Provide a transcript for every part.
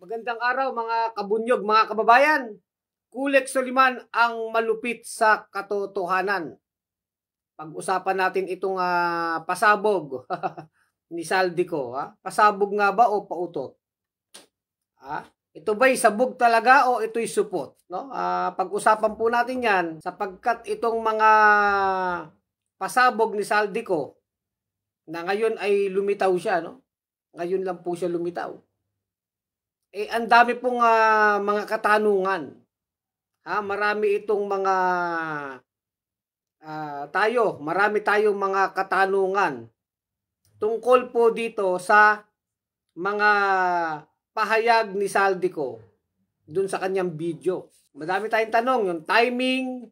Magandang araw mga kabunyog, mga kababayan. Kulex Soliman ang malupit sa katotohanan. Pag-usapan natin itong pasabog ni Saldico. Pasabog nga ba o pautot? Ito ba'y sabog talaga o ito'y supot? No? Pag-usapan po natin yan sapagkat itong mga pasabog ni Saldico na ngayon ay lumitaw siya. No? Ngayon lang po siya lumitaw. Ang dami pong mga katanungan. Marami itong mga marami tayong mga katanungan tungkol po dito sa mga pahayag ni Saldico dun sa kanyang video. Madami tayong tanong, yung timing,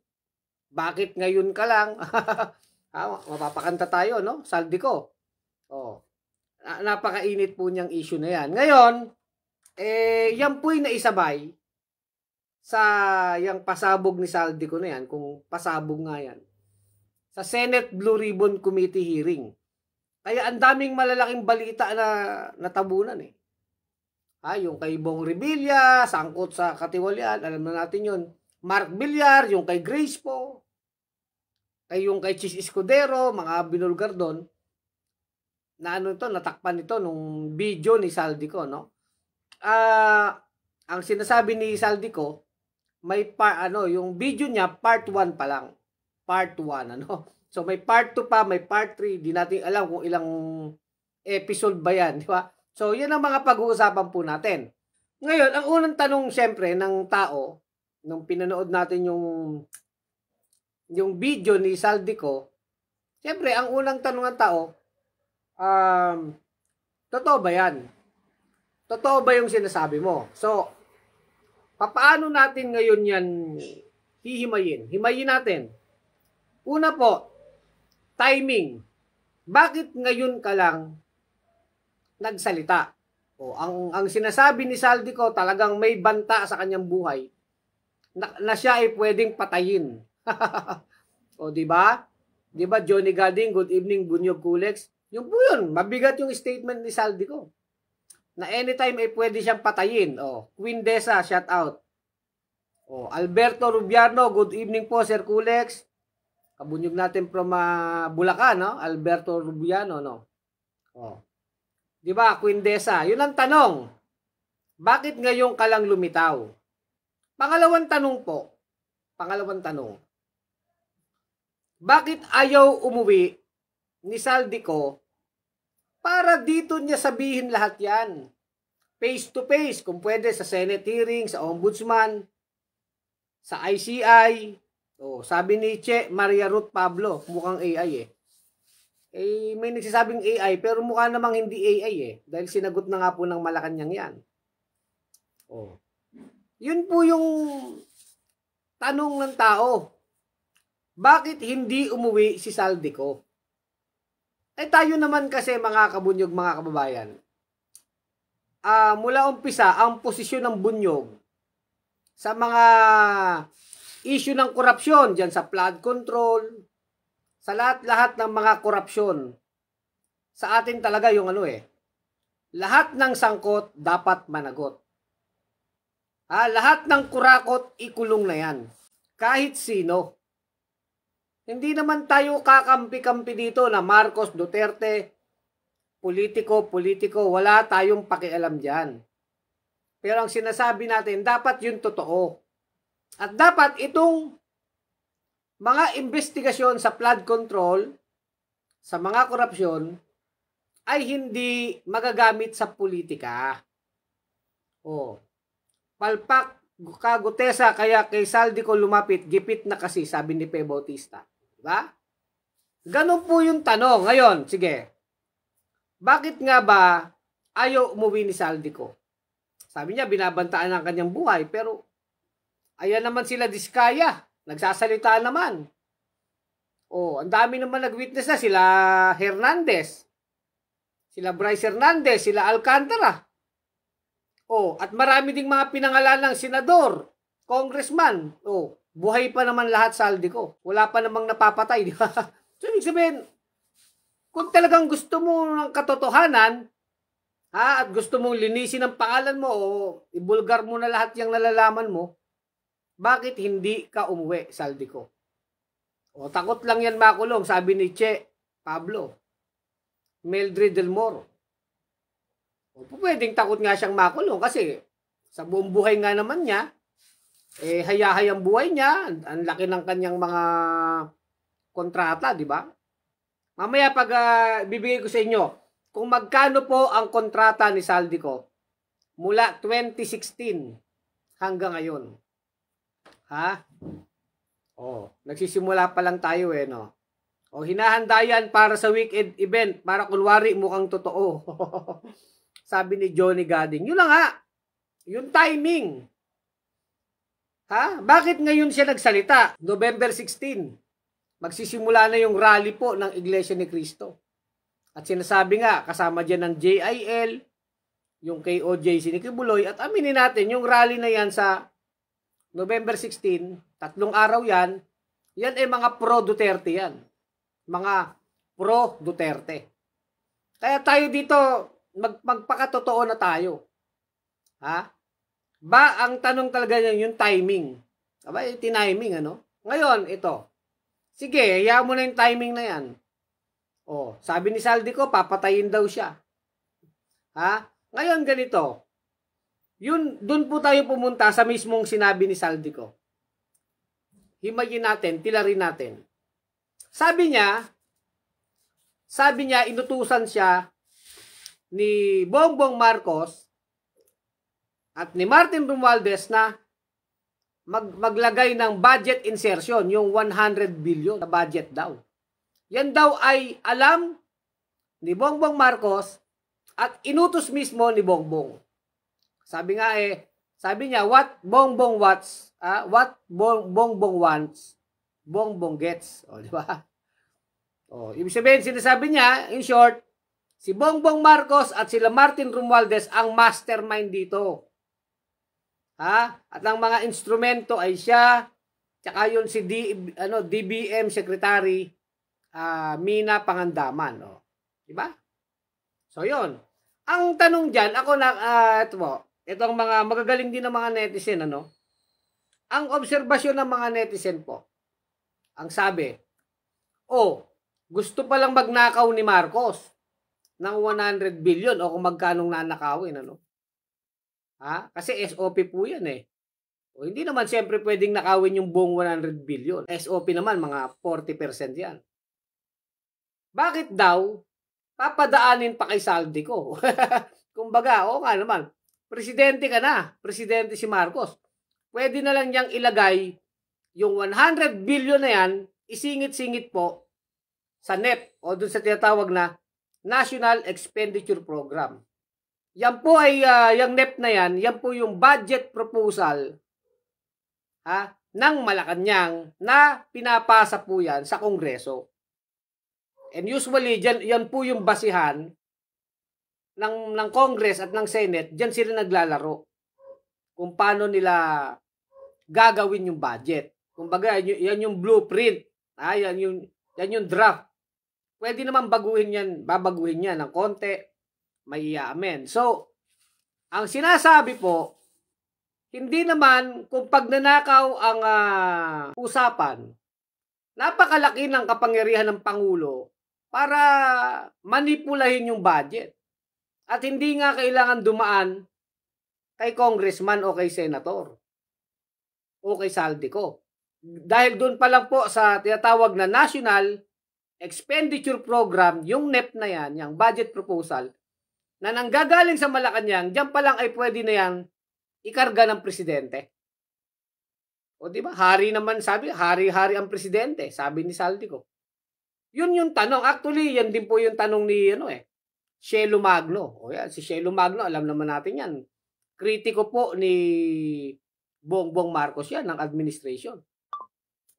bakit ngayon ka lang? Mapapakanta tayo, no? Saldico. Napakainit po niyang issue na yan. Ngayon, yan po'y naisabay sa yung pasabog ni Saldico na yan, kung pasabog nga yan, sa Senate Blue Ribbon Committee hearing. Kaya ang daming malalaking balita na natabunan yung kay Bong Revilla, sangkot sa katiwalian, alam na natin yun. Mark Villar, yung kay Grace po, yung kay Chis Escudero, mga binulgar doon, na natakpan ito nung video ni Saldico, no? Ang sinasabi ni Saldico, may yung video niya part 1 pa lang. Part 1 So may part 2 pa, may part 3, di natin alam kung ilang episode ba 'yan, di ba? So 'yan ang mga pag-uusapan po natin. Ngayon, ang unang tanong siyempre ng tao nung pinanood natin yung video ni Saldico, siyempre ang unang tanong ng tao, totoo ba 'yan? Totoo ba yung sinasabi mo? So, paano natin ngayon yan hihimayin? Himayin natin. Una po, timing. Bakit ngayon ka lang nagsalita? Ang sinasabi ni Saldico talagang may banta sa kanyang buhay na siya ay pwedeng patayin. Di ba? Di ba, Johnny Gading, good evening, Bunyog Kulex. Yung po yun, mabigat yung statement ni Saldico. Na anytime ay pwede siyang patayin. Queen Desa, shout out. Alberto Rubiano, good evening po, Sir Kulex. Kabunyog natin from Bulacan, no? Alberto Rubiano, no? Di ba, Queen Desa? Yun ang tanong. Bakit ngayon ka lang lumitaw? Pangalawang tanong po. Bakit ayaw umuwi ni Saldico para dito niya sabihin lahat yan? Face to face, kung pwede sa Senate hearing, sa Ombudsman, sa ICI. Sabi ni Che Maria Ruth Pablo, mukhang AI may nagsasabing AI, pero mukha namang hindi AI dahil sinagot na nga po ng Malacanang yan. Yun po yung tanong ng tao. Bakit hindi umuwi si Saldico? Tayo naman kasi mga kabunyog, mga kababayan, mula umpisa, ang posisyon ng bunyog sa mga issue ng korupsyon, dyan sa flood control, sa lahat-lahat ng mga korupsyon, sa atin talaga yung lahat ng sangkot dapat managot. Lahat ng kurakot ikulong na yan. Kahit sino. Hindi naman tayo kakampi-kampi dito na Marcos, Duterte, politiko, wala tayong pakialam dyan. Pero ang sinasabi natin, dapat yun totoo. At dapat itong mga investigasyon sa flood control, sa mga korupsyon, ay hindi magagamit sa politika. Palpak ka Gutesa, kaya kay Saldico lumapit, gipit na kasi, sabi ni Pe Bautista. Diba? Ganun po yung tanong. Ngayon, sige. Bakit nga ba ayaw umuwi ni Saldico? Sabi niya, binabantaan ang kanyang buhay. Pero, ayan naman sila Diskaya. Nagsasalita naman. Ang dami naman nag-witness na. Sila Hernandez. Sila Bryce Hernandez. Sila Alcantara. At marami ding mga pinangalanang senador, congressman. Buhay pa naman lahat Saldico. Wala pa namang napapatay, di ba? So, ibig sabihin, kung talagang gusto mo ng katotohanan, At gusto mong linisin ang pangalan mo o ibulgar mo na lahat yung nalalaman mo, bakit hindi ka umuwi, Saldico? O takot lang yan makulong, sabi ni Che Pablo, Mildred Del Moro. O pwedeng takot nga siyang makulong kasi sa buong buhay nga naman niya, hayahay ang buhay niya, ang laki ng kanyang mga kontrata, di ba? Mamaya pag bibigay ko sa inyo, kung magkano po ang kontrata ni Saldico mula 2016 hanggang ngayon. Ha? Nagsisimula pa lang tayo no. Hinahanda yan para sa weekend event, para kunwari mukhang totoo. Sabi ni Johnny Gading. Yun lang nga. Yung timing. Ha? Bakit ngayon siya nagsalita? November 16. Magsisimula na yung rally po ng Iglesia ni Cristo. At sinasabi nga, kasama dyan ng JIL, yung KOJ si Nicky Buloy, at aminin natin, yung rally na yan sa November 16, 3 araw yan ay mga pro-Duterte yan. Mga pro-Duterte. Kaya tayo dito, magpakatotoo na tayo. Ha? Ang tanong talaga yan, yung timing. Aba, tiniming, ano? Ngayon, ito. Sige, hayaan mo na yung timing na yan. Sabi ni Saldico, papatayin daw siya. Ha? Ngayon ganito. Doon po tayo pumunta sa mismong sinabi ni Saldico. Himayin natin, tilarin natin. Sabi niya, inutusan siya ni Bongbong Marcos at ni Martin Romualdez na maglagay ng budget insertion, yung 100 billion na budget daw. Yan daw ay alam ni Bongbong Marcos at inutos mismo ni Bongbong. Sabi niya, what Bongbong wants, what Bongbong wants, Bongbong gets. Di ba? Ibig sabihin, sinasabi niya, in short, si Bongbong Marcos at sila Martin Romualdez ang mastermind dito. At ang mga instrumento ay siya, tsaka yun si DBM Secretary Mina Pangandaman. Diba? So, yun. Ang tanong dyan, itong mga magagaling din ng mga netizen, ang obserbasyon ng mga netizen po, ang sabi, gusto palang magnakaw ni Marcos ng 100 billion o kung magkanong nanakawin, Kasi SOP po yan hindi naman siyempre pwedeng nakawin yung buong 100 billion. SOP naman, mga 40% yan. Bakit daw papadaanin pa kay Saldico? Kumbaga, nga naman, presidente ka na, presidente si Marcos. Pwede na lang niyang ilagay yung 100 billion na yan, isingit-singit po sa NEP o dun sa tinatawag na National Expenditure Program. Yan po ay, yung NEP na yan po yung budget proposal ng Malacanang na pinapasa po yan sa Kongreso. And usually, yan po yung basihan ng Congress at ng Senate. Diyan sila naglalaro kung paano nila gagawin yung budget. Kumbaga, yan yung blueprint. Yan yung draft. Pwede naman babaguhin yan ng konti, may i-amend. So, ang sinasabi po, hindi naman kung pag nanakaw ang usapan, napakalaki ng kapangyarihan ng Pangulo para manipulahin yung budget. At hindi nga kailangan dumaan kay congressman o kay senator o kay Saldico. Dahil doon pa lang po sa tinatawag na National Expenditure Program, yung NEP na yan, yung budget proposal, na nanggagaling sa Malacanang, diyan pa lang ay pwede na yan ikarga ng presidente. O diba? Hari naman, sabi, hari-hari ang presidente, sabi ni Saldico. Yun yung tanong. Actually, yan din po yung tanong ni Shelo Magno. O yan, si Shelo Magno, alam naman natin yan. Kritiko po ni Bongbong Marcos yan, ng administration.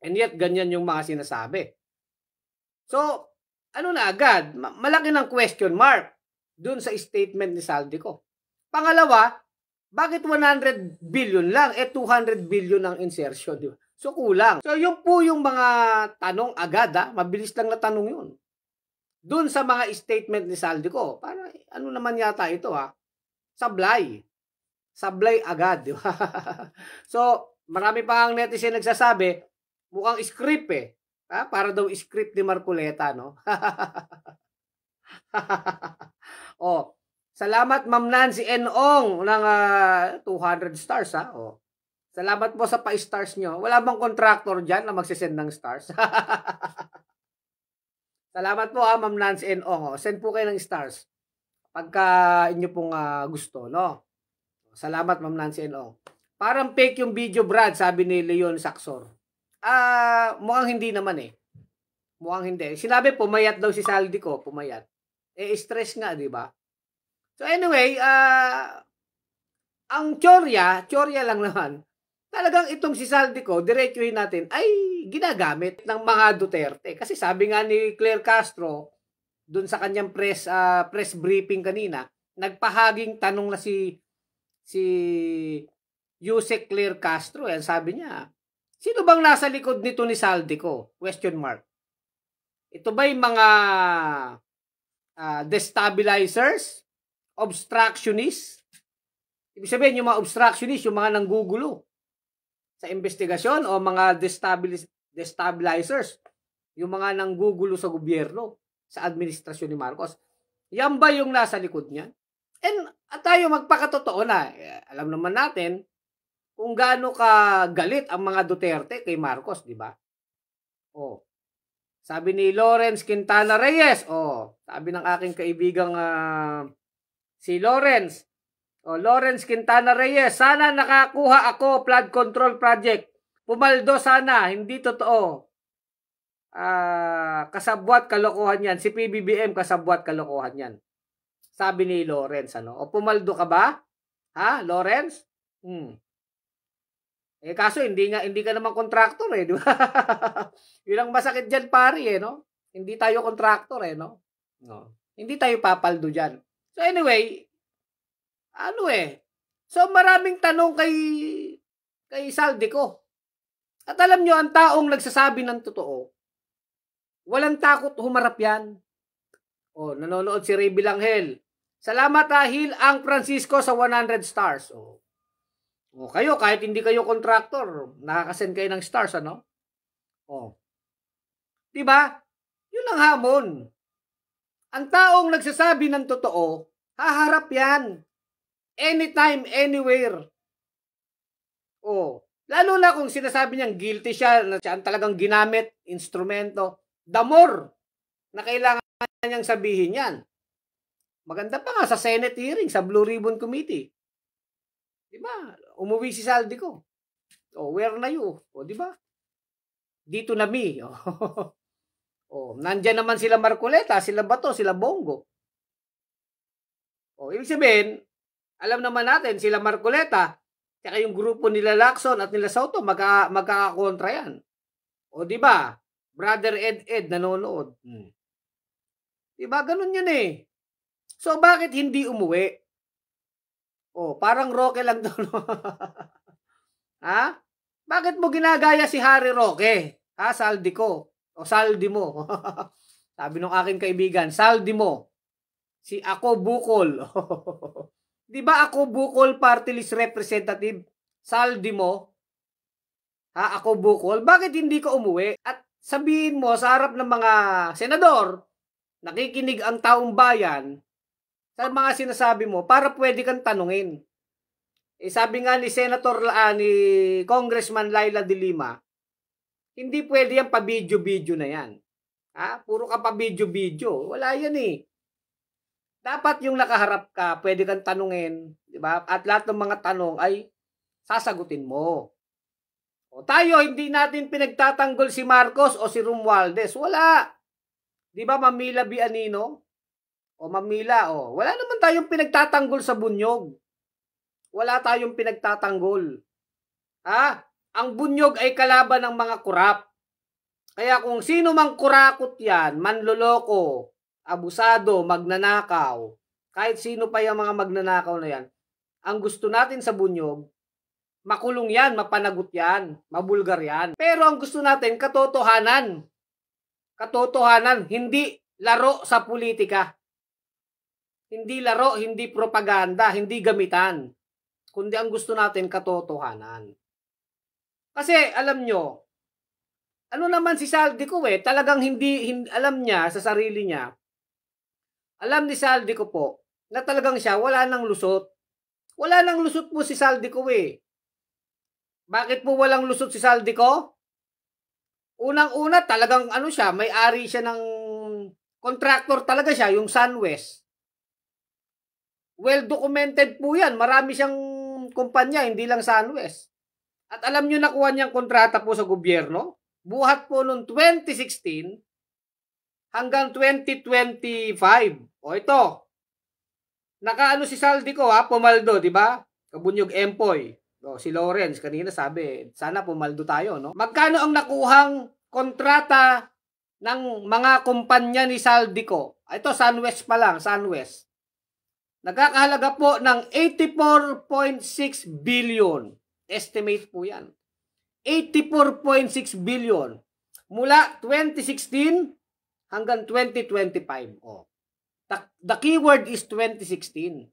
And yet, ganyan yung mga sinasabi. So, na agad? Malaki ng question mark dun sa statement ni Saldico. Pangalawa, bakit 100 billion lang? 200 billion ang insertion, di ba? So, kulang. So, yun po yung mga tanong agad, mabilis lang na tanong yun. dun sa mga statement ni Saldico. Para ano naman yata ito sablay. Sablay agad, di ba? So, marami pa ang netizen nagsasabi, mukhang script para daw script ni Marcoleta, no? Oh, salamat Ma'am Nancy Enong ng 200 stars Oh. Salamat po sa pa-stars nyo. Wala bang contractor dyan na magsisend ng stars? Salamat po Ma'am Nancy Enong. Send po kayo ng stars pagka inyo pong gusto, no? Salamat Ma'am Nancy Enong. Parang fake yung video, Brad, sabi ni Leon Saxor. Mukhang hindi naman Mukhang hindi. Sinabi pumayat daw si Saldico, pumayat. Stress nga, di ba? So anyway, ang tsorya lang naman. Talagang itong si Saldico, diretsuhin natin, ay ginagamit ng mga Duterte. Kasi sabi nga ni Claire Castro, dun sa kanyang press briefing kanina, nagpahaging tanong na si Yusek Claire Castro. Sabi niya, sino bang nasa likod nito ni Saldico? Question mark. Ito ba yung mga destabilizers? Obstructionists? Ibig sabihin, yung mga obstructionists, yung mga nanggugulo sa investigasyon o mga destabilizers, yung mga nanggugulo sa gobyerno, sa administrasyon ni Marcos. Yan ba yung nasa likod niya? And tayo magpakatotoo na. Alam naman natin kung gaano ka galit ang mga Duterte kay Marcos, di ba? Sabi ni Lawrence Quintana Reyes, sabi ng aking kaibigang si Lawrence, Lawrence Quintana Reyes, sana nakakuha ako flood control project. Pumaldo sana, hindi totoo. Kasabwat kalokohan yan. Si PBBM kasabwat kalokohan yan. Sabi ni Lawrence, O pumaldo ka ba? Ha, Lawrence? Kaso hindi ka naman contractor di ba? Yun ang masakit diyan, pare no? Hindi tayo contractor no? Hindi tayo papaldo diyan. So anyway, So maraming tanong kay Saldico. At alam nyo, ang taong nagsasabi ng totoo, walang takot humarap yan. Nanonood si Ray Bilanghel. Salamat Hil ang Francisco sa 100 stars. Kayo, kahit hindi kayo contractor, nakakasend kayo ng stars, Diba? Yun ang hamon. Ang taong nagsasabi ng totoo, haharap yan. Anytime, anywhere. Lalo na kung sinasabi niyang guilty siya, na siya ang talagang ginamit, instrumento, the more na kailangan niyang sabihin yan. Maganda pa nga sa Senate hearing, sa Blue Ribbon Committee. Diba? Umuwi si Saldico. Where na you? Diba? Dito na me. Nandyan naman sila Marcoleta, sila Bato, sila Bongo. Ibig sabihin, alam naman natin, sila Marcoleta, saka yung grupo nila Lacson at nila Soto, magkakakontra yan. Diba? Brother Ed nanonood. Diba? Ganun yun So, bakit hindi umuwi? Parang Roque lang daw. Ha? Bakit mo ginagaya si Harry Roque? Saldico. Saldi mo. Sabi ng aking kaibigan, saldi mo. Si Ako Bukol. Di ba Ako Bukol Party List Representative? Saldi mo. Ako Bukol. Bakit hindi ka umuwi? At sabihin mo sa harap ng mga senador, nakikinig ang taong bayan, sa mga sinasabi mo, para pwede kang tanungin. Sabi nga ni ni Congressman Laila de Lima, hindi pwede yan pa-video-video na yan. Puro ka pa-video-video. Wala yan Dapat yung nakaharap ka, pwede kang tanungin, di ba? At lahat ng mga tanong ay sasagutin mo. Tayo, hindi natin pinagtatanggol si Marcos o si Romualdez. Wala. Di ba, Mamila Bianino? Mamila, wala naman tayong pinagtatanggol sa bunyog. Wala tayong pinagtatanggol. Ang bunyog ay kalaban ng mga kurap. Kaya kung sino mang kurakot yan, manloloko, abusado, magnanakaw, kahit sino pa yung mga magnanakaw na yan, ang gusto natin sa bunyog, makulong yan, mapanagot yan, mabulgar yan. Pero ang gusto natin, katotohanan. Katotohanan, hindi laro sa politika. Hindi laro, hindi propaganda, hindi gamitan. Kundi ang gusto natin, katotohanan. Kasi alam nyo, ano naman si Saldico talagang hindi alam niya sa sarili niya. Alam ni Saldico po na talagang siya wala nang lusot. Wala nang lusot po si Saldico Bakit po walang lusot si Saldico? Unang-una talagang ano siya, may-ari siya ng contractor talaga siya, yung SunWest. Well documented po yan. Marami siyang kumpanya, hindi lang SunWest. At alam nyo nakuha niyang kontrata po sa gobyerno? Buhat po noong 2016 hanggang 2025. O ito, nakaano si Saldico pumaldo, di ba? Kabunyog Empoy. O, si Lawrence kanina sabi, sana pumaldo tayo, no? Magkano ang nakuhang kontrata ng mga kumpanya ni Saldico? Ito, SunWest pa lang, SunWest. Nagkakahalaga po ng 84.6 billion. Estimate po yan. 84.6 billion. Mula 2016 hanggang 2025. Oh. The keyword is 2016.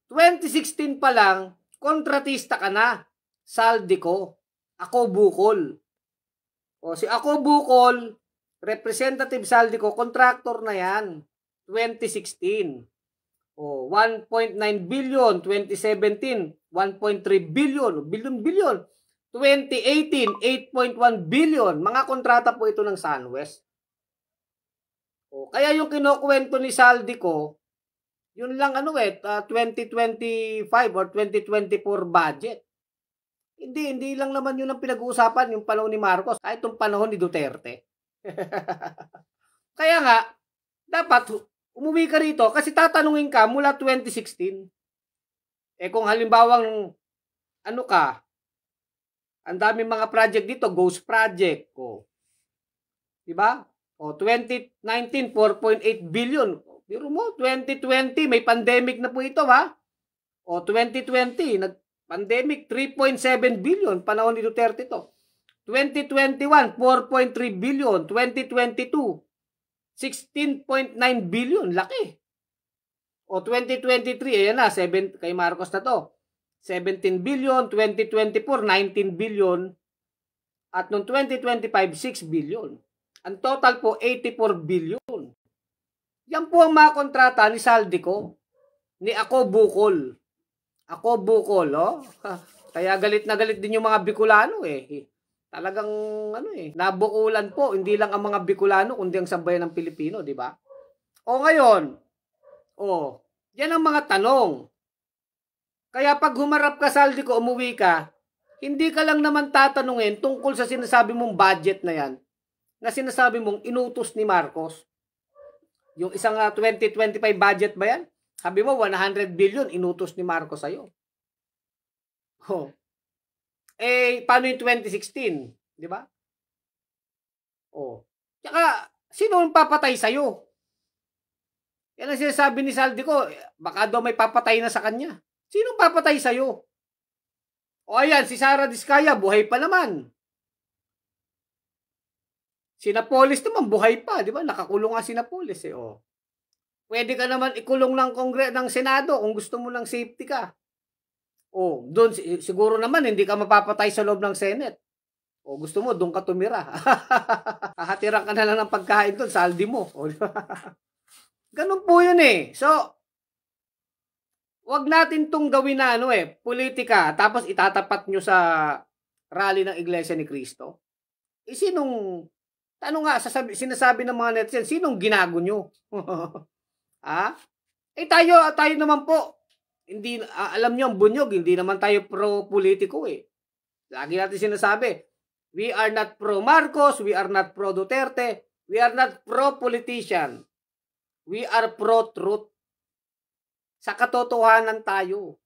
2016 pa lang, kontratista ka na. Saldico. Ako Bukol. O, si Ako Bukol, Representative Saldico, contractor na yan. 2016. Oh, 1.9 billion, 2017, 1.3 billion, billion. 2018, 8.1 billion. Mga kontrata po ito ng SunWest. Oh, kaya yung kinukwento ni Saldico, yun lang 2025 or 2024 budget. Hindi lang naman yun ang pinag-uusapan yung panahon ni Marcos, kahit yung panahon ni Duterte. Kaya nga, dapat umuwi ka rito kasi tatanungin ka mula 2016. Kung halimbawang ang daming mga project dito, Ghost Project. Diba? 2019, 4.8 billion. Pero mo, 2020, may pandemic na po ito 2020, nag-pandemic, 3.7 billion. Panahon ni Duterte to. 2021, 4.3 billion. 2022, 16.9 billion. Laki. 2023, ayan na, kay Marcos na to. 17 billion, 2024, 19 billion. At noong 2025, 6 billion. Ang total po, 84 billion. Yan po ang mga kontrata ni Saldico. Ni Ako Bukol. Ako Bukol, Kaya galit na galit din yung mga Bicolano Talagang nabukulan po, hindi lang ang mga Bicolano kundi ang sambayan ng Pilipino, di ba? Ngayon, yan ang mga tanong. Kaya pag humarap ka Saldico, umuwi ka, hindi ka lang naman tatanungin tungkol sa sinasabi mong budget na yan, na sinasabi mong inutos ni Marcos. Yung isang 2025 budget ba yan? Sabi mo 100 billion inutos ni Marcos sa'yo. Paano yung 2016? Di ba? Tsaka, sino ang papatay sa'yo? Yan ang sinasabi ni Saldico, baka daw may papatay na sa kanya. Sino papatay sa'yo? Ayan, si Sara Diskaya, buhay pa naman. Si Napoles naman, buhay pa, di ba? Nakakulong nga si Napoles Pwede ka naman ikulong ng Senado kung gusto mo ng safety ka. Doon siguro naman hindi ka mapapatay sa loob ng Senate. Gusto mo doon ka tumira. Hahatiran ka na lang ng pagkain doon sa Aldi mo. Ganun po yun So, wag natin tong gawin na politika tapos itatapat nyo sa rally ng Iglesia ni Cristo. Sinasabi ng mga netizen, sinong ginago nyo? Tayo naman po. Hindi, alam nyo ang bunyog, hindi naman tayo pro-politiko Lagi natin sinasabi, we are not pro-Marcos, we are not pro-Duterte, we are not pro-politician. We are pro-truth. Sa katotohanan tayo.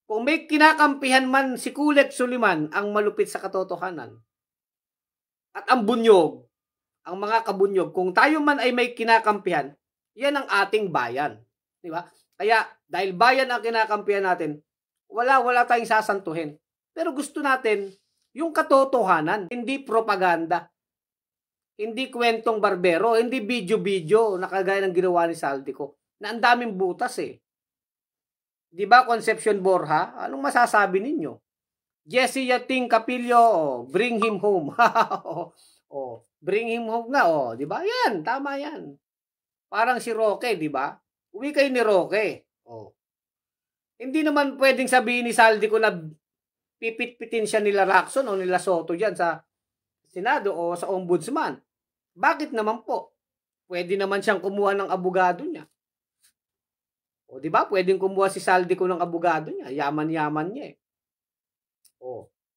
Kung may kinakampihan man si Kulit Suliman ang malupit sa katotohanan, at ang bunyog, ang mga kabunyog, kung tayo man ay may kinakampihan, yan ang ating bayan. Di ba? Kaya, dahil bayan ang kinakampihan natin, wala tayong sasantuhin. Pero gusto natin yung katotohanan, hindi propaganda. Hindi kwentong barbero, hindi video-video na kagaya ng ginawa ni Saldico. Na ang daming butas eh. Di ba, Concepcion Borja? Anong masasabi ninyo? Jesse Yating Capillo, bring him home. Bring him home na, di ba? Yan, tama yan. Parang si Roque, di ba? Uwi kayo ni Roque. Hindi naman pwedeng sabihin ni Saldico na pipit-pitin siya nila Lacson o nila Soto diyan sa Senado o sa Ombudsman. Bakit naman po? Pwede naman siyang kumuha ng abogado niya. Di ba? Pwedeng kumuha si Saldico ng abogado niya. Yaman-yaman niya eh.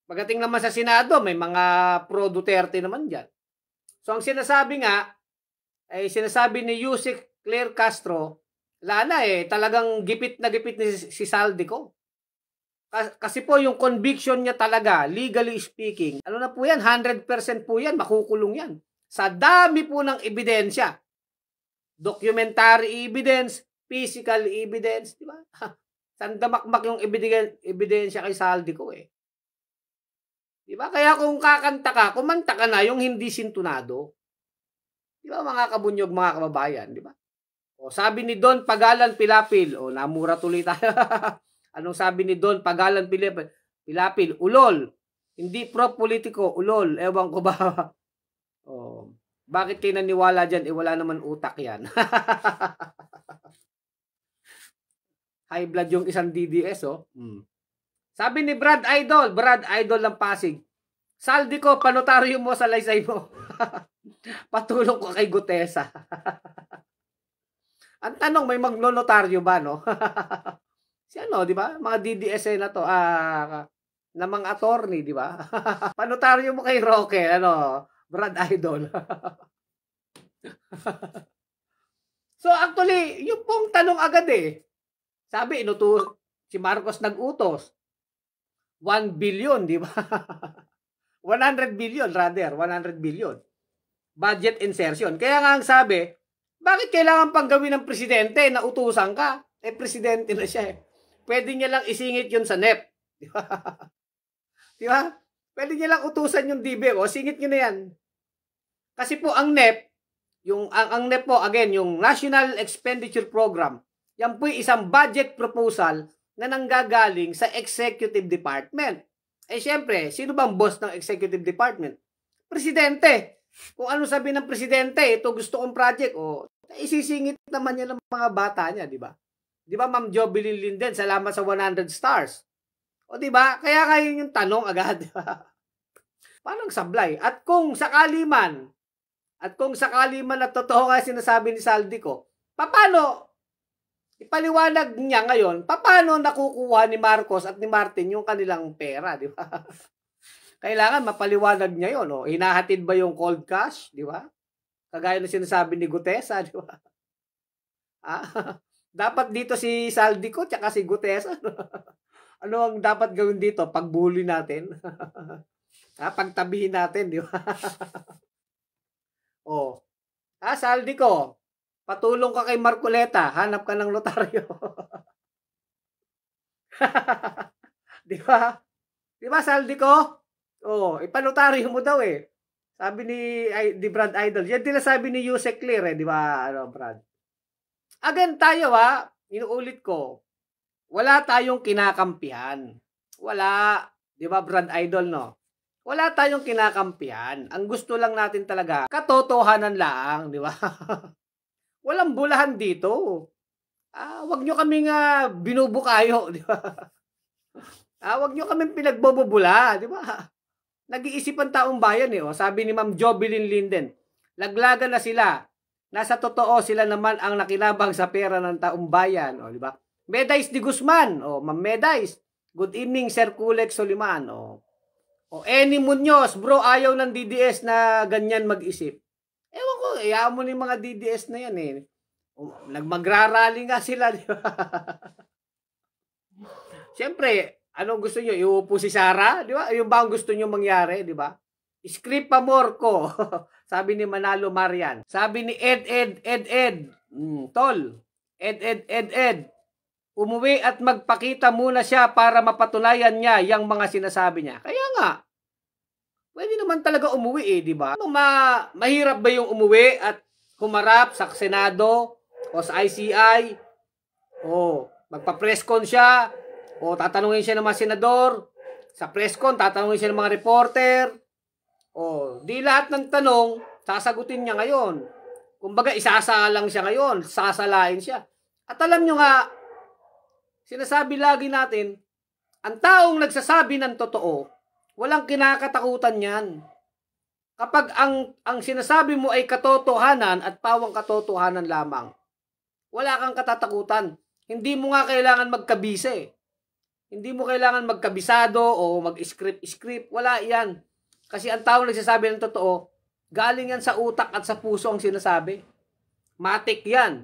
Pagdating naman sa Senado, may mga pro-Duterte naman diyan. So, ang sinasabi nga, ay sinasabi ni Yusek Claire Castro, lana talagang gipit na gipit ni si Saldico. Kasi po yung conviction niya talaga, legally speaking, ano na po yan, 100% po yan, makukulong yan. Sa dami po ng ebidensya. Documentary evidence, physical evidence, di ba? Sandamakmak yung ebidensya kay Saldico eh. Di ba? Kaya kung kakanta ka, kumanta ka na yung hindi sintunado. Di ba mga kabunyog, mga kababayan, di ba? Sabi ni Don Pagalan Pilapil, namura tuloy tayo. Anong sabi ni Don Pagalan Pilapil? Ulol. Hindi pro-politiko, ulol. Ewan ko ba? Bakit kayo naniwala dyan? Wala naman utak yan. High blood yung isang DDS, Sabi ni Brad Idol ng Pasig, Saldico, panotaryo mo sa laysay mo. Patulong ko kay Gutesa. Ang tanong, may magnonotaryo ba, no? Si di ba? Mga DDS na to, na mga attorney, di ba? Panotaryo mo kay Roque, Brad Idol. So actually, yung pong tanong agad sabi, si Marcos nag-utos. 1 billion, di ba? 100 billion rather, 100 billion. Budget insertion. Kaya nga ang sabi, bakit kailangan pang gawin ng presidente na utusan ka? Presidente na siya Pwede niya lang isingit yun sa NEP. Di ba? Di ba? Pwede niya lang utusan yung DB. Singit niyo na yan. Kasi po ang NEP, ang NEP po, again, yung National Expenditure Program, yan po isang budget proposal na nanggagaling sa Executive Department. Siyempre, sino bang boss ng Executive Department? Presidente. Kung ano sabi ng Presidente, ito gusto kong project, isisingit naman niya ng mga bata niya, di ba? Di ba, Ma'am Jovelyn Linden, salamat sa 100 stars. Di ba? Kaya kayo yung tanong agad. Paano sablay? At kung sakali man na totoo nga sinasabi ni Saldico, paano ipaliwanag niya ngayon, paano nakukuha ni Marcos at ni Martin yung kanilang pera, di ba? Kailangan mapaliwanag niya yun. Hinahatid ba yung cold cash, di ba? Kagaya na sinasabi ni Gutesa, di ba? Dapat dito si Saldico tsaka si Gutesa. Ano ang dapat gawin dito? Pagbuli natin. Pagtabihin natin, di ba? Saldico, patulong ka kay Marcoleta, hanap ka ng notaryo. Di ba? Di ba, Saldico? Ipanotaryo mo daw Sabi ni Brad Idol. Yan din sabi ni Yusek Clear di ba, Brad? Again tayo inuulit ko. Wala tayong kinakampihan. Wala, di ba, Brad Idol, no? Wala tayong kinakampihan. Ang gusto lang natin talaga, katotohanan lang, di ba? Walang bulahan dito. Wag nyo kaming binubukayo, di ba? Wag nyo kaming pinagbubula, di ba? Nag-iisipan taong bayan Sabi ni Ma'am Jovelyn Linden, laglagan na sila. Nasa totoo sila naman ang nakinabang sa pera ng taong bayan, di ba? Medays de Guzman, Ma'am Medays. Good evening, Sir Kulek Soliman, Eni Munoz, bro, ayaw ng DDS na ganyan mag-isip. Ewan ko, ayaw mo ni mga DDS na yan Nagmagrarally nga sila, di ba? Siyempre, anong gusto nyo? Iupo si Sara, di ba? Yung ba ang gusto nyo mangyari, di ba? Script pa more ko. Sabi ni Manalo Marian. Sabi ni Ed. Tol. Ed. Umuwi at magpakita muna siya para mapatunayan niya yung mga sinasabi niya. Kaya nga. pwede naman talaga umuwi eh, di ba? Mahirap ba yung umuwi at humarap sa Senado o sa ICI o magpa-press con siya o tatanungin siya ng mga senador, sa press con tatanungin siya ng mga reporter, o di lahat ng tanong sasagutin niya ngayon. Kumbaga isasalang siya ngayon, sasalain siya. At alam nyo nga, sinasabi lagi natin, ang taong nagsasabi ng totoo, walang kinakatakutan yan. Kapag ang sinasabi mo ay katotohanan at pawang katotohanan lamang, wala kang katatakutan. Hindi mo nga kailangan magkabise. Hindi mo kailangan magkabisado o mag-script. Wala yan. Kasi ang taong nagsasabi ng totoo, galing yan sa utak at sa puso ang sinasabi. Matik yan.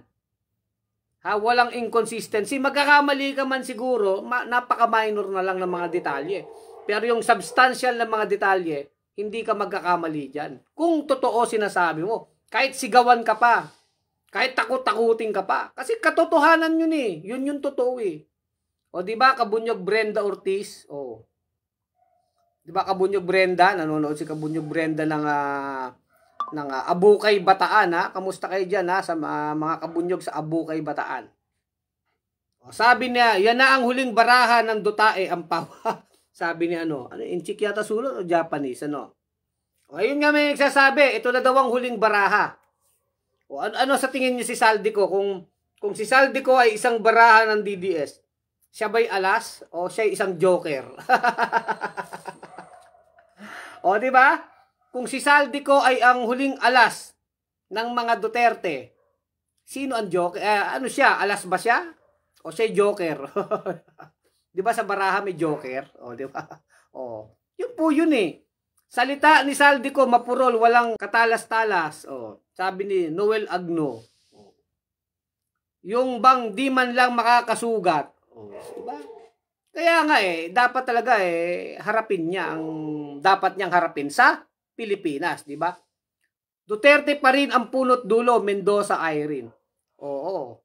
Walang inconsistency. Magkakamali ka man siguro, napaka-minor na lang ng mga detalye. Pero yung substantial na mga detalye, hindi ka magkakamali dyan. Kung totoo sinasabi mo, kahit sigawan ka pa, kahit takot-takutin ka pa. Kasi katotohanan yun eh. Yun yung totoo eh. O di ba Kabunyog Brenda Ortiz? O. Di ba Kabunyog Brenda? Nanonood si Kabunyog Brenda ng Abukay Bataan ha. Kamusta kayo diyan ha sa mga kabunyog sa Abukay Bataan? O, sabi niya, yan na ang huling baraha ng Dutae Ampaw. Sabi niya Inchik yata sulot o Japanese O ayun nga may nagsasabi, ito na daw ang huling baraha. O ano sa tingin niyo si Saldico kung si Saldico ay isang baraha ng DDS? Siya ba'y alas o siya isang joker? O di ba? Kung si Saldico ay ang huling alas ng mga Duterte, sino ang joker? Ano siya? Alas ba siya? O siya joker? Di ba sa baraha may joker? O di ba? O, yun po yun eh. Salita ni Saldico mapurol, walang katalas-talas. O, sabi ni Noel Agno. O, yung bang di man lang makakasugat. O, diba? Kaya nga dapat talaga harapin niya ang dapat niyang harapin sa Pilipinas, di ba? Duterte pa rin ang punot dulo, Mendoza Irene. Oo.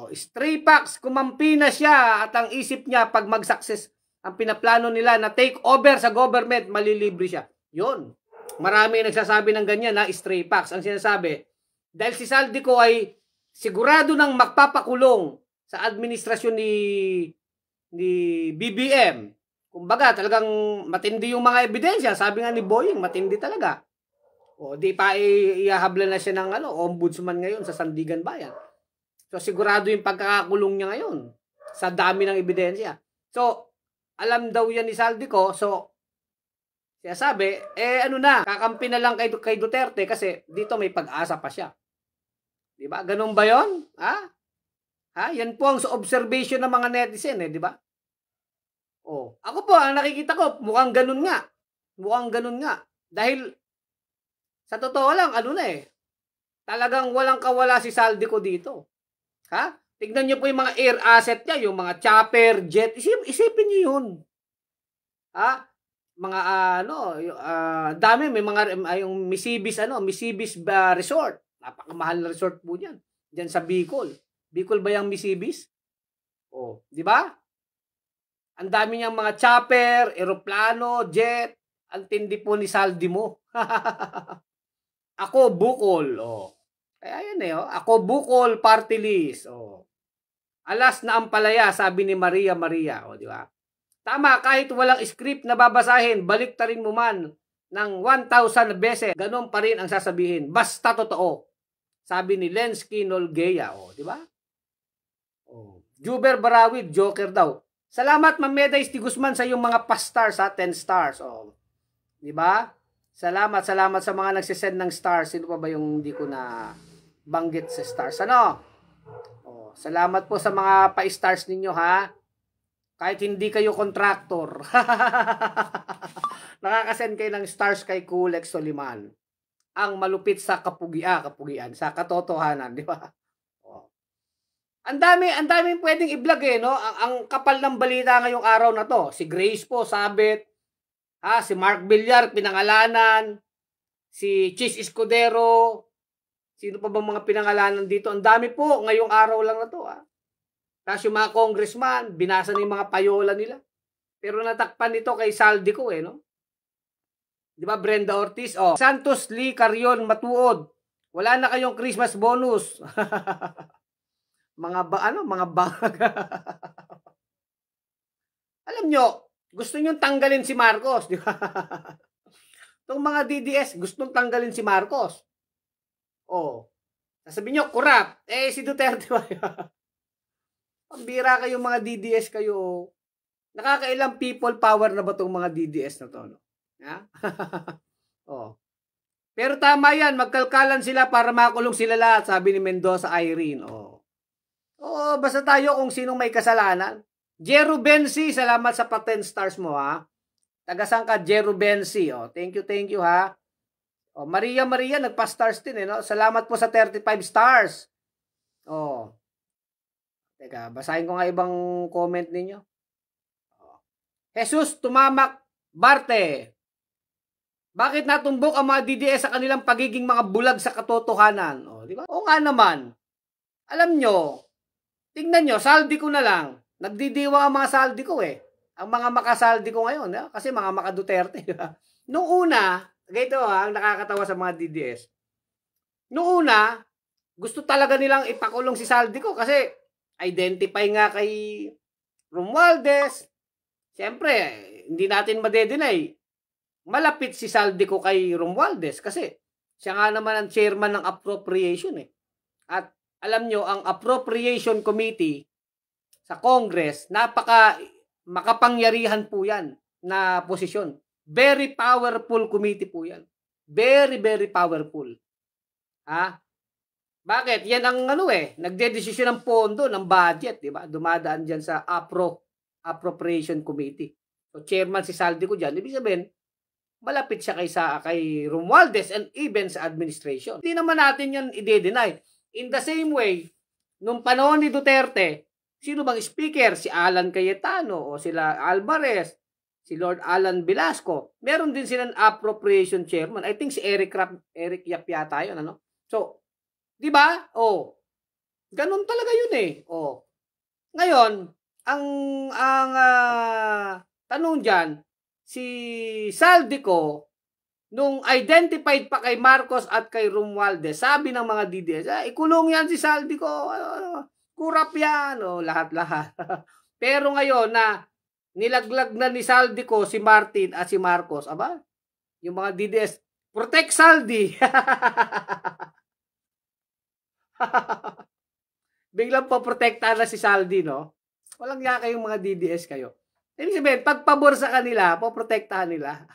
Stray Pax, kumampi na siya at ang isip niya pag mag-success ang pinaplano nila na take over sa government, malilibre siya. Yun. Marami nagsasabi ng ganyan na Stray Pax. Ang sinasabi, dahil si Saldico ay sigurado nang magpapakulong sa administrasyon ni BBM. Kumbaga, talagang matindi yung mga ebidensya. Sabi nga ni Boying, matindi talaga. O, di pa ihahabla na siya ng ombudsman ngayon sa Sandigan Bayan. So, sigurado yung pagkakakulong niya ngayon sa dami ng ebidensya. So, alam daw yan ni Saldico. So, siya sabi, kakampi na lang kay Duterte kasi dito may pag-asa pa siya. Diba? Ganun ba yon? Yan po ang observation ng mga netizen di ba? Ako po, ang nakikita ko, mukhang ganun nga. Mukhang ganun nga. Dahil, sa totoo lang, talagang walang kawala si Saldico dito. Tignan niyo po yung mga air asset niya, yung mga chopper, jet. Isipin niyo yun. Mga dami, may mga yung Misibis Resort. Napakamahal na resort po niyan. Diyan sa Bicol. Bicol ba yung Misibis? Di ba? Ang dami niyang mga chopper, eroplano, jet. Ang tindi po ni Saldi mo. Ako, Bukol. Kaya yan Ako, Bukol, party list. Alas na ang palaya, sabi ni Maria. Di ba? Tama, kahit walang script na babasahin, baliktarin mo man ng 1,000 beses. Ganon pa rin ang sasabihin. Basta totoo. Sabi ni Lensky Nolgea. Di ba? Juber Barawid, joker daw. Salamat, Ma'am Meday Sti Guzman, sa iyong mga pa-stars, 10 stars. Di ba? Salamat sa mga nagsisend ng stars. Sino pa ba yung hindi ko na banggit sa stars? Salamat po sa mga pa-stars ninyo, Kahit hindi kayo contractor. Nakakasend kayo ng stars kay Kulex Soliman. Ang malupit sa kapugian, sa katotohanan, di ba? Ang daming pwedeng i-vlog no? Ang kapal ng balita ngayong araw na to. Si Grace po, sabit. Si Mark Villar, pinangalanan. Si Chis Escudero. Sino pa bang mga pinangalanan dito? Ang dami po ngayong araw lang na to. Tapos yung mga congressman, binasa na yung mga payola nila. Pero natakpan nito kay Saldico no? Di ba, Brenda Ortiz? Oh, Santos Lee Carrion Matuod. Wala na kayong Christmas bonus. Mga bag. Alam nyo, gusto nyo tanggalin si Marcos, di ba? Itong mga DDS, gustong tanggalin si Marcos. Oh. Sasabihin nyo, corrupt. Si Duterte ba? Pambira kayo mga DDS kayo. Nakakailang people power na ba itong mga DDS na to? No? Ha? Oh. Pero tama yan, magkalkalan sila para makulong sila lahat, sabi ni Mendoza Irene. Oh. Oh, basta tayo kung sinong may kasalanan. Jero Bensi, salamat sa 10 stars mo ha. Tagasang ka Jero Bensi. Oh, thank you ha. Oh, Maria, nagpa-stars din no. Salamat po sa 35 stars. Oh. Teka, basahin ko nga ibang comment ninyo. Oh. Jesus Tumamak Barte. Bakit natumbok ang mga DDS sa kanilang pagiging mga bulag sa katotohanan? Oh, di ba? O nga naman. Alam nyo, tingnan nyo, saldi ko na lang. Nagdidiwa ang mga saldi ko eh. Ang mga makasaldi ko ngayon, eh? Kasi mga maka-Duterte. Noong una, ganito ang nakakatawa sa mga DDS. Noong una, gusto talaga nilang ipakulong si saldi ko kasi identify nga kay Romualdez. Siyempre, hindi natin madedenay. Malapit si Saldico kay Romualdez kasi siya nga naman ang chairman ng appropriation eh. At alam nyo, ang appropriation committee sa Congress, napaka makapangyarihan po yan na posisyon. Very powerful committee po yan. Very, very powerful. Ha? Bakit? Yan ang nagdedesisyon ng pondo, ng budget, di ba? Dumadaan dyan sa appropriation committee. So, chairman si Saldico dyan. Ibig sabihin, malapit siya kay Romualdez and even sa administration. Hindi naman natin yan i-deny. In the same way, nung panahon ni Duterte, sino bang speaker? Si Alan Cayetano o sila Alvarez, si Lord Alan Velasco. Meron din silang appropriation chairman. I think si Eric Yap yata yun. Ano? So, di ba? Oh, ganun talaga yun eh. Oh. Ngayon, ang tanong dyan, si Saldico, nung identified pa kay Marcos at kay Romualdez, sabi ng mga DDS, ikulong yan si Saldico, kurap yan, lahat-lahat. Pero ngayon na nilaglag na ni Saldico si Martin at si Marcos, yung mga DDS, protect Saldi. Biglang poprotektahan na si Saldi, no? Walang nga kayong mga DDS kayo. Ibig sabihin, pag pabor sa kanila, poprotektahan nila.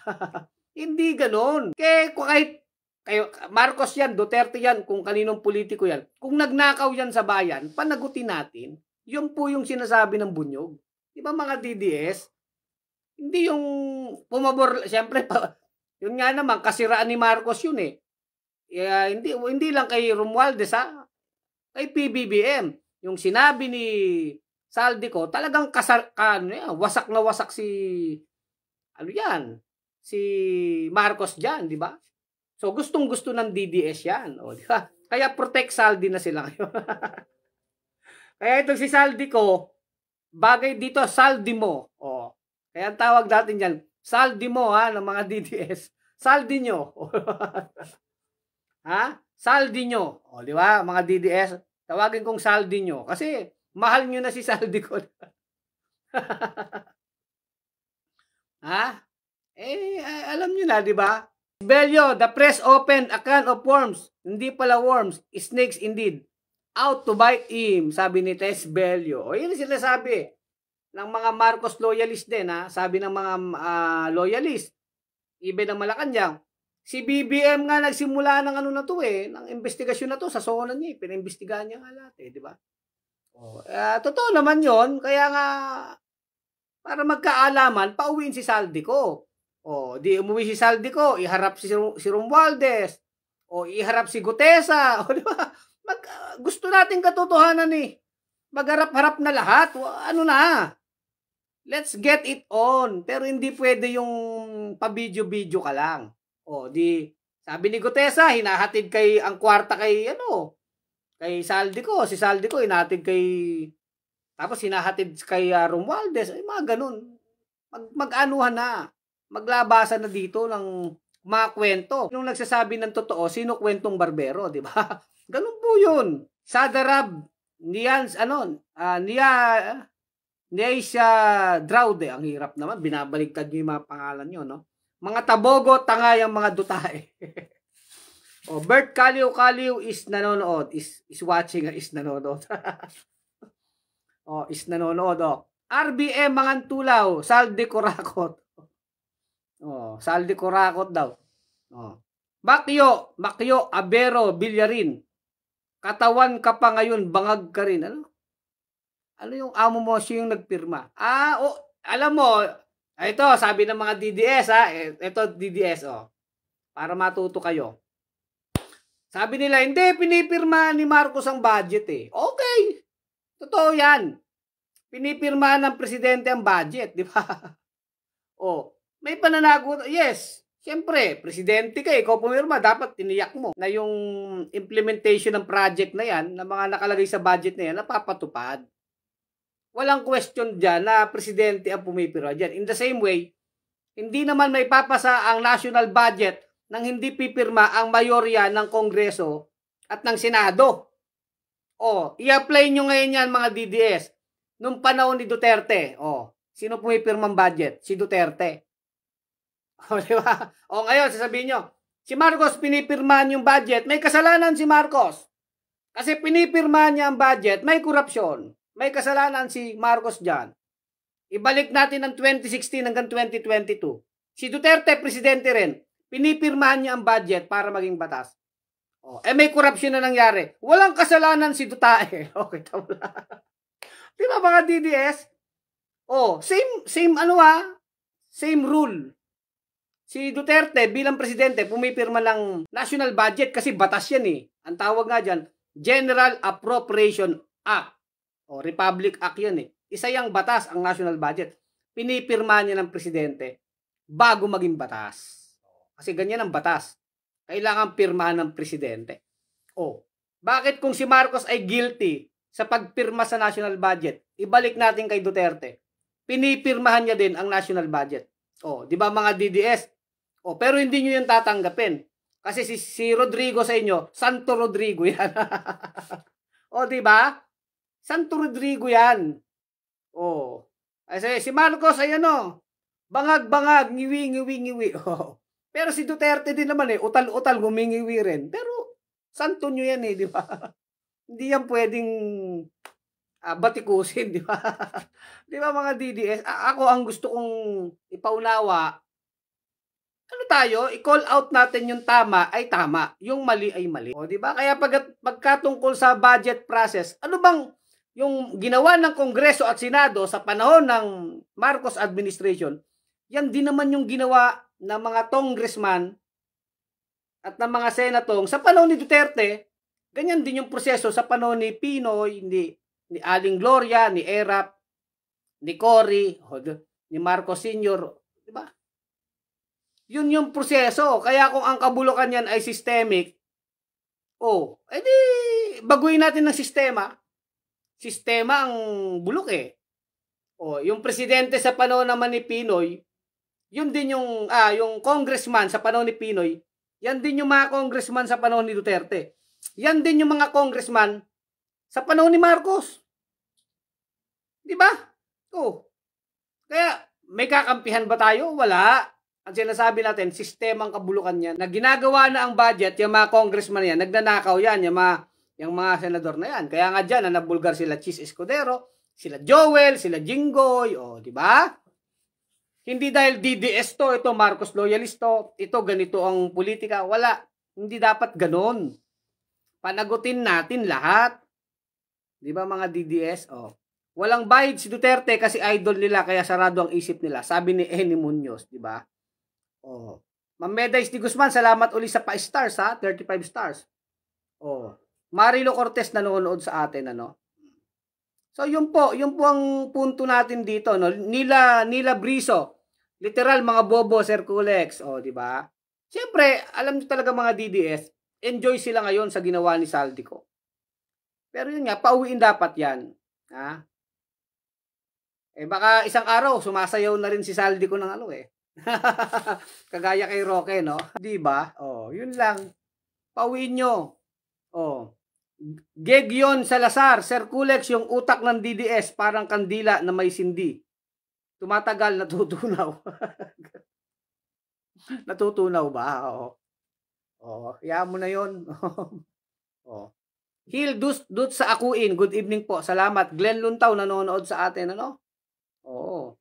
Hindi ganon. Kahit kayo, Marcos yan, Duterte yan, kung kaninong politiko yan, kung nagnakaw yan sa bayan, panagutin natin, yun po yung sinasabi ng bunyog. Di ba mga DDS? Hindi yung pumabor, siyempre, yun nga naman, kasiraan ni Marcos yun eh. Hindi lang kay Romualdez kay PBBM. Yung sinabi ni Saldico, talagang wasak na wasak si Marcos diyan, di ba? So gustong-gusto ng DDS 'yan, di ba? Kaya protect Saldi na sila ngayon. Kaya itong si Saldico, bagay dito, saldi mo. Kaya ang tawag natin diyan, saldi mo ng mga DDS. Saldi nyo. Saldi nyo. Di ba? Mga DDS, tawagin kong saldi nyo kasi mahal nyo na si Saldico. Alam nyo na, di ba? Bello, the press opened a can of worms. Hindi pala worms, snakes indeed. Out to bite him, sabi ni Tess Bello. Yun sila sabi ng mga Marcos loyalist din, sabi ng mga loyalist. Even ng Malacanang. Si BBM nga nagsimula ng ng investigasyon na to sa zona niya. Pinimbestigahan niya nga lahat, di ba? Totoo naman yon, kaya nga para magkaalaman, pauwiin si Saldico. Di umuwi si Saldico, iharap si Romualdez, iharap si Gutesa, di ba? Gusto natin katotohanan magharap-harap na lahat. Let's get it on. Pero hindi pwede yung pa-video-video ka lang. Sabi ni Gutesa, hinahatid ang kwarta kay Saldico. Si Saldico hinahatid tapos hinahatid kay Romualdez. Mga ganun. Mag-anuhan na. Maglabasan na dito ng mga kwento. Nung nagsasabi ng totoo, sino kwentong barbero, di ba? Ganun po yun. Sadarab, niya siya Draude. Ang hirap naman, binabaligtad niyo yung mga pangalan niyo, no? Mga tabogo, tanga yung mga dutae. O, Bert Kaliw is nanonood, is watching, is nanonood. O, is nanonood, o. RBM Mangantulaw, Saldi Corakot. Oh, Saldi Corakot daw. Oh. Bakyo, Abero, Bilyarin. Katawan ka pa ngayon, bangag ka rin. Ano yung amo mo, siya yung nagpirma? Alam mo, ito, sabi ng mga DDS, ito DDS, para matuto kayo. Sabi nila, hindi, pinipirma ni Marcos ang budget Okay, totoo yan. Pinipirmahan ng presidente ang budget, di ba? May pananagot. Yes, siyempre, presidente ka, ikaw pumirma, dapat tiniyak mo na yung implementation ng project na yan, na mga nakalagay sa budget na yan, napapatupad. Walang question dyan na presidente ang pumipirma dyan. In the same way, hindi naman may papasa ang national budget nang hindi pipirma ang mayorya ng Kongreso at ng Senado. I-apply nyo ngayon yan mga DDS. Nung panahon ni Duterte, sino pumipirma ang budget? Si Duterte. Diba? Ngayon, sasabihin nyo, si Marcos pinipirmahan yung budget, may kasalanan si Marcos. Kasi pinipirmahan niya ang budget, may korupsyon. May kasalanan si Marcos dyan. Ibalik natin ang 2016 hanggang 2022. Si Duterte, presidente rin. Pinipirmahan niya ang budget para maging batas. May korupsyon na nangyari. Walang kasalanan si Duterte. Okay, tama. Di ba mga DDS? Same rule. Si Duterte bilang presidente pumipirma ng national budget kasi batas yan Ang tawag nga dyan, General Appropriation Act. Republic Act yan Isa yang batas ang national budget. Pinipirma niya ng presidente bago maging batas. Kasi ganyan ang batas. Kailangan pirmahan ng presidente. Bakit kung si Marcos ay guilty sa pagpirma sa national budget, ibalik natin kay Duterte. Pinipirmahan niya din ang national budget. Di ba mga DDS? Pero hindi niyo yung tatanggapin. Kasi si Rodrigo sa inyo, Santo Rodrigo yan. Di ba? Santo Rodrigo yan. Kasi si Marcos ay bangag-bangag, ngiwi. Pero si Duterte din naman utal-utal, gumingiwi rin. Pero santo nyo yan di ba? Hindi yan pwedeng batikusin, di ba? Di ba mga DDS? Ako ang gusto kong ipaunawa, i-call out natin yung tama ay tama, yung mali ay mali. Di ba? Kaya pagkatungkol sa budget process, ano bang yung ginawa ng Kongreso at Senado sa panahon ng Marcos administration, yan din naman yung ginawa ng mga congressman at ng mga senatong sa panahon ni Duterte. Ganyan din yung proseso sa panahon ni Pinoy, ni Aling Gloria, ni Erap, ni Cory, ni Marcos Sr. Diba? Yun yung proseso. Kaya kung ang kabulukan yan ay systemic, edi baguhin natin ng sistema. Sistema ang bulok yung presidente sa panahon naman ni Pinoy, yun din yung congressman sa panahon ni Pinoy, yan din yung mga congressman sa panahon ni Duterte. Yan din yung mga congressman sa panahon ni Marcos. Di ba? Kaya may kakampihan ba tayo? Wala. Ang sinasabi natin, sistemang kabulukan yan, na ginagawa na ang budget, yung mga congressman yan, nagnanakaw yan, yung mga senador na yan. Kaya nga dyan, nabulgar sila Chis Escudero, sila Joel, sila Jinggoy, di ba? Hindi dahil DDS ito Marcos loyalist ito ganito ang politika. Wala. Hindi dapat ganon. Panagutin natin lahat. Di ba mga DDS? Walang bayad si Duterte kasi idol nila kaya sarado ang isip nila. Sabi ni Eni Munoz, di ba? Ma'am Medays de Guzman, salamat uli sa pa-stars 35 stars. Marilo Cortez nanonood sa atin So yun po ang punto natin dito Nila Briso, literal mga bobo Sir Kulex, di ba? Siyempre, alam niyo talaga mga DDS, enjoy sila ngayon sa ginawa ni Saldico. Pero yun nga, pauwiin dapat yan. Baka isang araw sumasayaw na rin si Saldico ng Kagaya kay Roque, no? Di ba? Oh, yun lang. Pauwiin nyo. Oh. Geg yon Salazar, Sir Kulex, yung utak ng DDS parang kandila na may sindi. Tumatagal, natutunaw. Natutunaw ba? Oo. Oh, hayaan mo na yon. Oh. Hil Dut sa Akuin, good evening po. Salamat. Glenn Luntaw nanonood sa atin, ano? Oo.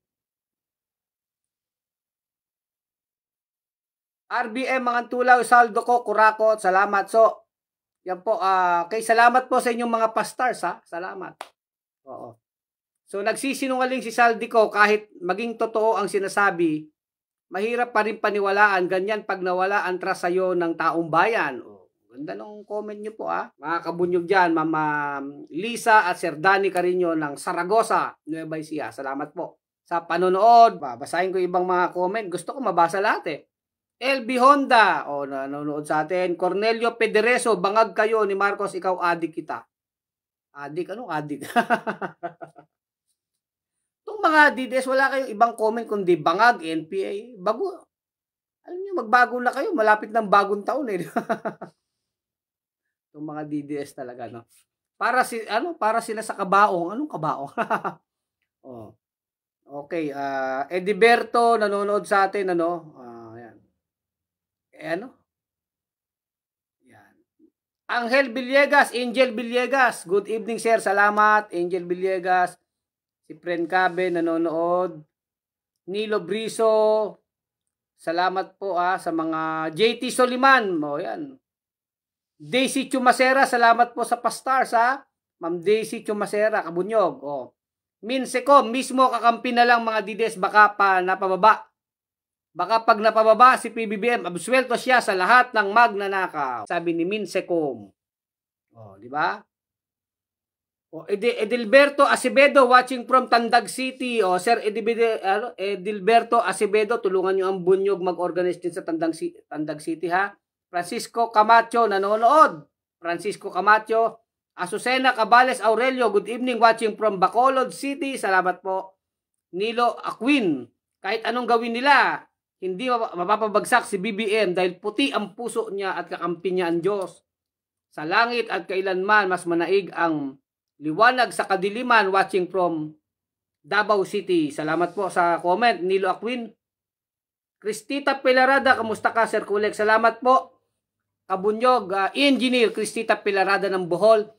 RBM mga tulaw, saldo ko, kurakot, salamat. So, yan po, kay salamat po sa inyong mga pastars, ha? Salamat. Oo. So, nagsisinungaling si Saldico kahit maging totoo ang sinasabi, mahirap pa rin paniwalaan, ganyan pag nawala ang trust sa'yo ng taong bayan. Oh, ganda ng comment nyo po, ha? Mga kabunyog dyan, Mama Lisa at Sir Danny Carino ng Saragosa, Nueva Ecija. Salamat po sa panonood. Babasahin ko ibang mga comment. Gusto ko mabasa lahat, eh. LB Honda, nanonood sa atin. Cornelio Pedereso, bangag kayo ni Marcos, ikaw adik kita. Adik? Anong adik? Itong mga DDS, wala kayong ibang comment kundi bangag, NPA. Bago, alam niyo, magbago na kayo. Malapit ng bagong taon, eh. Itong mga DDS talaga, no? Para sila sa kabaong. Anong kabaong? Oh. Okay, Ediberto, nanonood sa atin, ano? Yan. Angel Villegas, Angel Villegas. Good evening, sir. Salamat, Angel Villegas. Si Fren Cabe nanonood. Nilo Briso. Salamat po sa mga JT Soliman. Yan. Daisy Chumasera, salamat po sa pastars, ha. Ma'am Daisy Chumasera, Kabunyog. Minseko, mismo kakampi na lang mga DDS, baka pa napababa. Baka pag napababa si PBBM, absuelto siya sa lahat ng magnanakaw. Sabi ni Minsecom. Di ba? Edilberto Acevedo watching from Tandag City. Sir Edilberto Acevedo, tulungan niyo ang Bunyog mag-organize din sa Tandag City, ha. Francisco Camacho nanonood. Francisco Camacho. Azucena Cabales Aurelio, good evening watching from Bacolod City. Salamat po. Nilo Aquin, kahit anong gawin nila, hindi mapapabagsak si BBM dahil puti ang puso niya at kakampi niya ang Diyos. Sa langit at kailanman mas manaig ang liwanag sa kadiliman watching from Davao City. Salamat po sa comment, Nilo Aquin. Cristita Pilarada, kamusta ka, Sir Kulek? Salamat po. Kabunyog, Engineer Cristita Pilarada ng Bohol.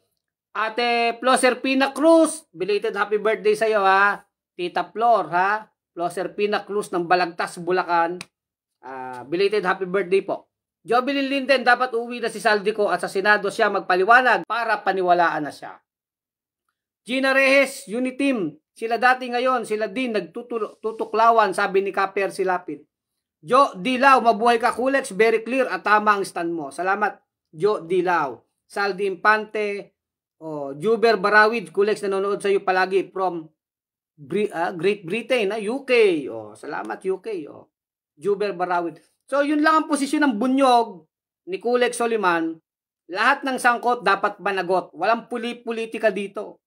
Ate Floser Pina Cruz, belated happy birthday sa iyo, ha. Tita Flor, ha. Floser Pina Cruz ng Balagtas, Bulacan. Belated happy birthday po. Jovelyn Linden, dapat uwi na si Saldico at sa Senado siya magpaliwanag para paniwalaan na siya. Gina Reyes, Uniteam, sila dati ngayon, sila din nagtutuklawan, sabi ni Kaper Silapid. Jo Dilaw, mabuhay ka Kulex, very clear at tama ang stand mo. Salamat, Jo Dilaw. Saldi Impante, Juber Barawid, Kulex nanonood sa iyo palagi from Great Britain, UK. Salamat UK. Juber Barawid. So, yun lang ang posisyon ng Bunyog ni Kulex Soliman. Lahat ng sangkot dapat managot. Walang politika dito.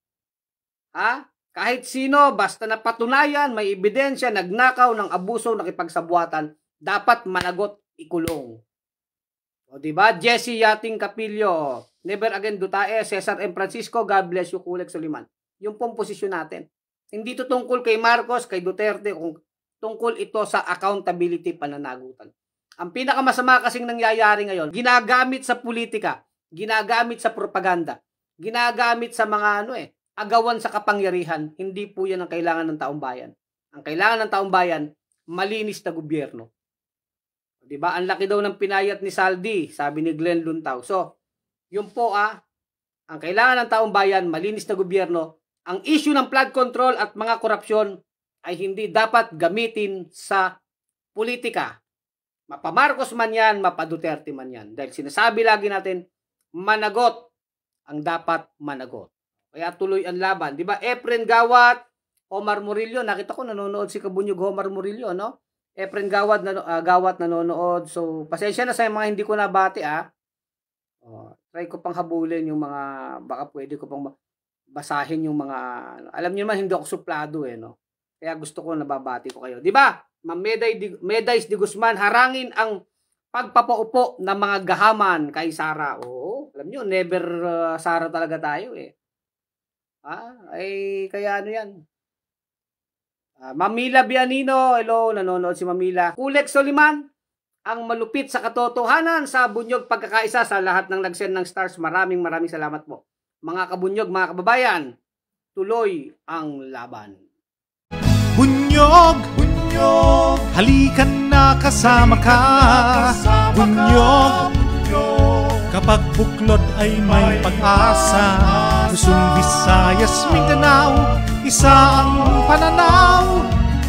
Ha? Kahit sino, basta napatunayan, may ebidensya, nagnakaw ng abuso, nakipagsabuatan, dapat managot, ikulong. Diba? Jesse Yating Capillo, Never Again Dutae, Cesar M. Francisco, God bless you, Kulex Soliman. Yung pong posisyon natin. Hindi ito tungkol kay Marcos, kay Duterte, kung tungkol ito sa accountability pananagutan. Ang pinakamasama kasing nangyayari ngayon, ginagamit sa politika, ginagamit sa propaganda, ginagamit sa mga agawan sa kapangyarihan. Hindi po yan ang kailangan ng taong bayan. Ang kailangan ng taong bayan, malinis na gobyerno. Diba? Ang laki daw ng pinayat ni Saldi, sabi ni Glenn Luntaw. So, yun po ang kailangan ng taong bayan, malinis na gobyerno. Ang issue ng flood control at mga korupsyon ay hindi dapat gamitin sa politika. Mapa Marcos man yan, mapa Duterte man yan. Dahil sinasabi lagi natin, managot ang dapat managot. Kaya tuloy ang laban. Diba? Efren Gawat, Omar Murillo. Nakita ko nanonood si Kabunyog Omar Murillo, no? Efren Gawat, Gawat nanonood. So, pasensya na sa mga hindi ko nabati, try ko pang habulin yung mga, baka pwede ko pang basahin yung mga, alam niyo naman, hindi ako suplado, no? Kaya gusto ko nababati ko kayo. Diba? Medays de Guzman, harangin ang pagpapaupo ng mga gahaman kay Sara. Oo, alam nyo, never Sara talaga tayo eh. Kaya ano yan. Mamila Bianino, hello, nanonood si Mamila. Kulek Soliman, ang malupit sa katotohanan sa bunyog pagkakaisa sa lahat ng nag-send ng stars. Maraming salamat po. Mga kabunyog, mga kababayan, tuloy ang laban. Bunyog, bunyog, halikan na kasama ka. Bunyog, kapag buklod ay may pag-asa. Luzon, Visayas, Mindanao, isa ang pananaw.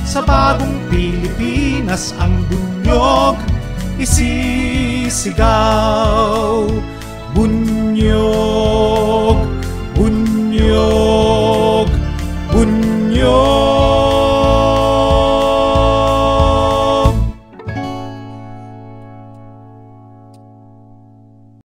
Sa bagong Pilipinas ang bunyog isisigaw. Bunyog.